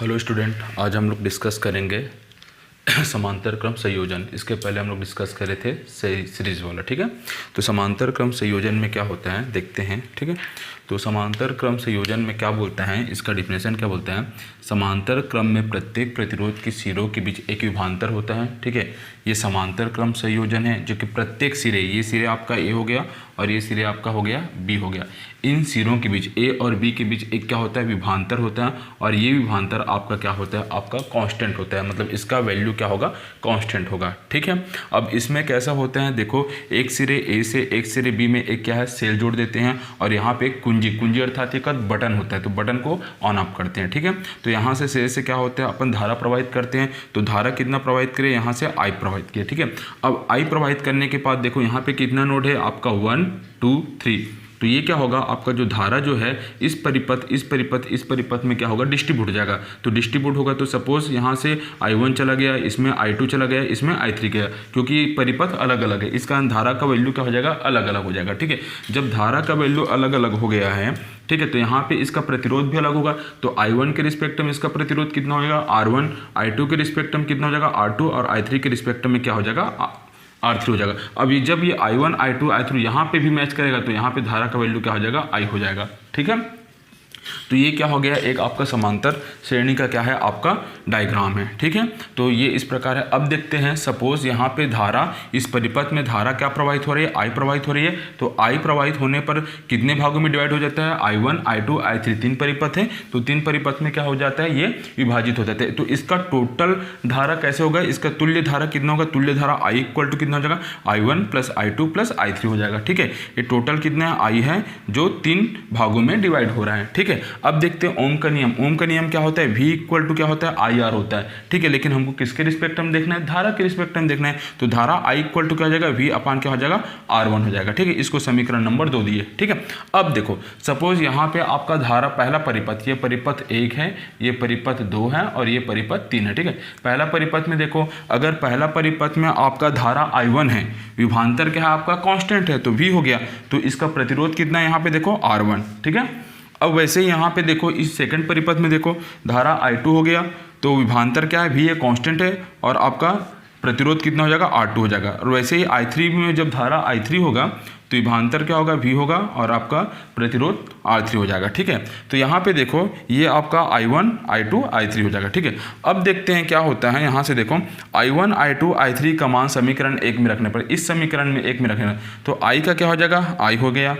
Hello student, आज हम लोग डिस्कस करेंगे समांतर क्रम संयोजन। इसके पहले हम लोग डिस्कस करे थे सीरीज वाला। ठीक है, तो समांतर क्रम संयोजन में क्या होता है देखते हैं। ठीक है, तो समांतर क्रम संयोजन में क्या बोलता है, इसका डिफिनेशन क्या बोलता है। समांतर क्रम में प्रत्येक प्रतिरोध के सिरों के बीच एक विभांतर होता है। ठीक है, ये समांतर क्रम संयोजन है जो कि प्रत्येक सिरे, ये सिरे आपका ए हो गया और ये सिरे आपका हो गया बी हो गया, इन सिरों के बीच ए और बी के बीच एक क्या होता है, विभांतर होता है। और ये विभांतर आपका क्या होता है, आपका कांस्टेंट होता है, मतलब इसका वैल्यू क्या होगा, कांस्टेंट होगा। ठीक है, अब इसमें कैसा होता है देखो, एक सिरे ए से एक सिरे बी में एक क्या है, सेल जोड़ देते हैं और यहाँ पे एक कुंजी अर्थात एक बटन होता है, तो बटन को ऑन ऑफ करते हैं। ठीक है, तो यहाँ से सेल से क्या होता है, अपन धारा प्रवाहित करते हैं। तो धारा कितना प्रवाहित करें, यहाँ से आई प्रवाहित किया। ठीक है, अब आई प्रवाहित करने के बाद देखो यहाँ पे कितना नोड है आपका, 1 2 3। तो ये क्या होगा, आपका जो धारा जो है इस परिपथ में क्या होगा, डिस्ट्रीब्यूट हो जाएगा। तो डिस्ट्रीब्यूट होगा तो सपोज यहाँ से I1 चला गया, इसमें I2 चला गया, इसमें I3 गया, क्योंकि परिपथ अलग अलग है, इसका धारा का वैल्यू क्या हो जाएगा, अलग अलग हो जाएगा। ठीक है, जब धारा का वैल्यू अलग अलग हो गया है, ठीक है, तो यहाँ पे इसका प्रतिरोध भी अलग होगा। तो I1 के रिस्पेक्ट में इसका प्रतिरोध कितना हो जाएगा, R1, I2 के रिस्पेक्ट में कितना हो जाएगा, R2, और I3 के रिस्पेक्ट में क्या हो जाएगा, R3 हो जाएगा। अब ये जब ये I1 I2 I3 यहाँ पे भी मैच करेगा तो यहाँ पे धारा का वैल्यू क्या हो जाएगा, I हो जाएगा। ठीक है, तो ये क्या हो गया, एक आपका समांतर श्रेणी का क्या है, आपका डायग्राम है। ठीक है, तो ये इस प्रकार है। अब देखते हैं, सपोज यहाँ पे धारा, इस परिपथ में धारा क्या प्रवाहित हो रही है, आई प्रवाहित हो रही है। तो आई प्रवाहित होने पर कितने भागों में डिवाइड हो जाता है, I1 I2 I3, 3 परिपथ है। तो 3 परिपथ में क्या हो जाता है, ये विभाजित हो जाते हैं। तो इसका टोटल धारा कैसे होगा, इसका तुल्य धारा कितना होगा, तुल्य धारा I इक्वल टू कितना हो जाएगा, I1 plus I2 plus I3 हो जाएगा। ठीक है, ये टोटल कितना है, I है जो 3 भागों में डिवाइड हो रहा है। ठीक है, अब देखते हैं ओम का नियम। ओम का नियम क्या होता है, V इक्वल टू क्या होता है, IR होता है। ठीक है, लेकिन हमको किसके रिस्पेक्ट में देखना है, धारा के रिस्पेक्ट में देखना है। तो धारा I इक्वल टू क्या हो जाएगा, V अपान क्या हो जाएगा, R1 हो जाएगा। ठीक है, इसको समीकरण नंबर 2 दिए। ठीक है, अब देखो सपोज यहाँ पे आपका धारा, पहला परिपथ, ये परिपथ 1 है, ये परिपथ 2 है और ये परिपथ 3 है। ठीक है, पहला परिपथ में देखो, अगर पहला परिपथ में आपका धारा I1 है, विभांतर क्या है आपका, कांस्टेंट है, तो V हो गया। तो इसका प्रतिरोध कितना है, यहाँ पे देखो R1। ठीक है, अब वैसे ही यहाँ पे देखो, इस सेकंड परिपथ में देखो, धारा I2 हो गया, तो विभांतर क्या है, V है, कांस्टेंट है, और आपका प्रतिरोध कितना हो जाएगा, R2 हो जाएगा। और वैसे ही I3 में जब धारा I3 होगा तो विभांतर क्या होगा, V होगा, और आपका प्रतिरोध R3 हो जाएगा। ठीक है, तो यहाँ पे देखो, ये आपका I1 I2 I3 हो जाएगा। ठीक है, अब देखते हैं क्या होता है। यहाँ से देखो, I1 I2 I3 का मान समीकरण 1 में रखने पर, इस समीकरण में 1 में रखना, तो I का क्या हो जाएगा, I हो गया,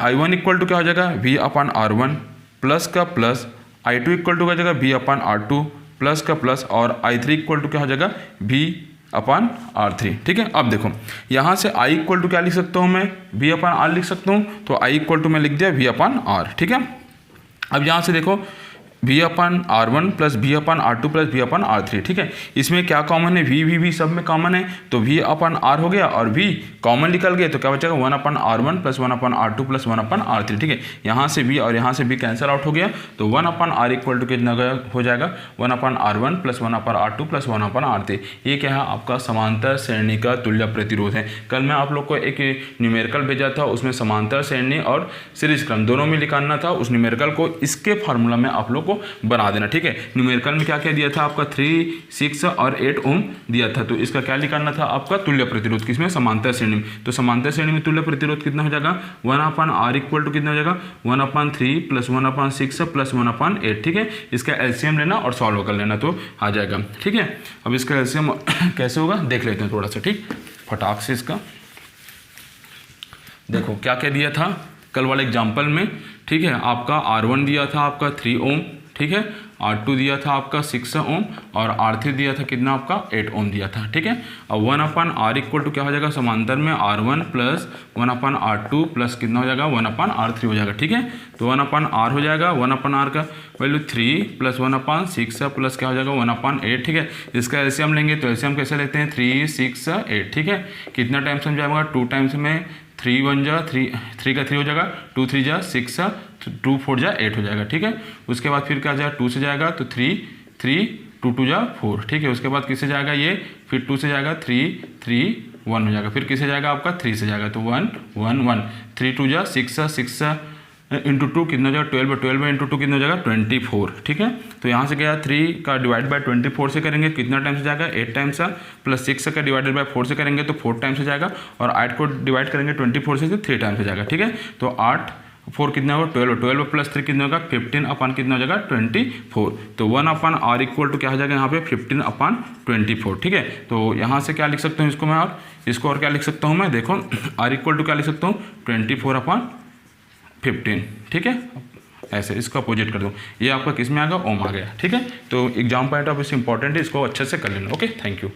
I1 इक्वल टू क्या हो जाएगा, V अपान R1 प्लस का प्लस, I2 इक्वल टू क्या हो जाएगा, V अपान R2 प्लस का प्लस, और I3 इक्वल टू क्या हो जाएगा, V अपान R3। ठीक है, अब देखो यहाँ से I इक्वल टू क्या लिख सकता हूँ मैं, V अपान R लिख सकता हूँ। तो I इक्वल टू मैं लिख दिया V अपान R। ठीक है, अब यहाँ से देखो, V अपान R1 प्लस V अपान R2 प्लस V अपान R3। ठीक है, इसमें क्या कॉमन है, V सब में कॉमन है, तो V अपान R हो गया और V कॉमन निकल गए, तो क्या बचेगा, 1 अपान R1 प्लस 1 अपान R2 प्लस 1 अपान R3। ठीक है, यहाँ से V और यहाँ से V कैंसिल आउट हो गया, तो 1 अपान R इक्वल टू कितना हो जाएगा, 1 अपान R1 प्लस 1 अपान R2 प्लस 1 अपान R3। ये क्या है, आपका समांतर श्रेणी का तुल्य प्रतिरोध है। कल मैं आप लोग को एक न्यूमेरिकल भेजा था, उसमें समांतर श्रेणी और सीरीज क्रम दोनों में निकालना था। उस न्यूमेरिकल को इसके फार्मूला में आप लोग बना देना। ठीक है, न्यूमेरिकल में क्या क्या दिया था आपका, 3, 6 और 8 ओम दिया था। तो इसका क्या निकालना था आपका, तुल्य प्रतिरोध, किसमें, समांतर श्रेणी में। तो समांतर श्रेणी में तुल्य प्रतिरोध कितना हो जाएगा, 1 अपान R इक्वल टू कितना हो जाएगा, 1 अपान 3 प्लस 1 अपान 6 प्लस 1 अपान 8। ठीक है, इसका एलसीएम लेना और सॉल्व कर लेना तो आ जाएगा। ठीक है, अब इसका एलसीएम कैसे होगा देख लेते हैं थोड़ा सा। ठीक, फटाक से इसका देखो क्या क्या दिया था कल वाले एग्जाम्पल में। ठीक है, आपका R1 दिया था आपका 3 ओम, ठीक है, R2 दिया था आपका 6 ओम, और R3 दिया था कितना आपका 8 ओम दिया था। ठीक है, अब 1 अपान R इक्वल टू क्या हो जाएगा, समांतर में R1 प्लस 1 अपान R2 प्लस कितना हो जाएगा, 1 अपान R3 हो जाएगा। ठीक है, तो 1 अपान R हो जाएगा, 1 अपान R का वैल्यू 3 प्लस 1 अपान 6 प्लस क्या हो जाएगा, 1 अपान 8। ठीक है, इसका एलसीएम लेंगे तो एलसीएम कैसे लेते हैं, 3 6 8। ठीक है, कितना टाइम से जाएगा, 2 टाइम्स में 3 1 जा 3 का 3 हो जाएगा, 2 3 जा 6, 2 4 जा 8 हो जाएगा। ठीक है, उसके बाद फिर क्या जाएगा, 2 से जाएगा तो 3 3 2 2 जा 4। ठीक है, उसके बाद किससे जाएगा ये, फिर 2 से जाएगा 3 3 1 हो जाएगा, फिर किससे जाएगा आपका 3 से जाएगा तो 1 1 1, 3 2 जा 6 6 इंटू 2 कितना हो जाएगा 12, 12 इंटू 2 कितना हो जाएगा 24, ठीक है। तो यहाँ से क्या 3 का डिवाइड बाय 24 से करेंगे कितना टाइम से जाएगा 8 टाइम्स का, प्लस 6 का डिवाइडेड बाय 4 से करेंगे तो 4 टाइम से जाएगा, और 8 को डिवाइड करेंगे 24 से 3 टाइम से जाएगा, ठीक है। तो 8 4 कितना होगा 12, 12 प्लस 3 कितना होगा 15 अपन कितना हो जाएगा 24। तो 1 अपन आर इक्वल टू क्या हो जाएगा यहाँ पे 15 अपन 24, ठीक है। तो यहाँ से क्या लिख सकता हूँ इसको मैं, और इसको और क्या लिख सकता हूँ मैं, देखो आर इक्वल टू क्या लिख सकता हूँ 24 अपन 15, ठीक है। ऐसे इसको अपोजिट कर दो, ये आपका किस में आ गया ओम आ गया, ठीक है। तो एग्जाम पॉइंट ऑफ व्यू से इंपॉर्टेंट है, इसको अच्छे से कर लेना। Okay, thank you.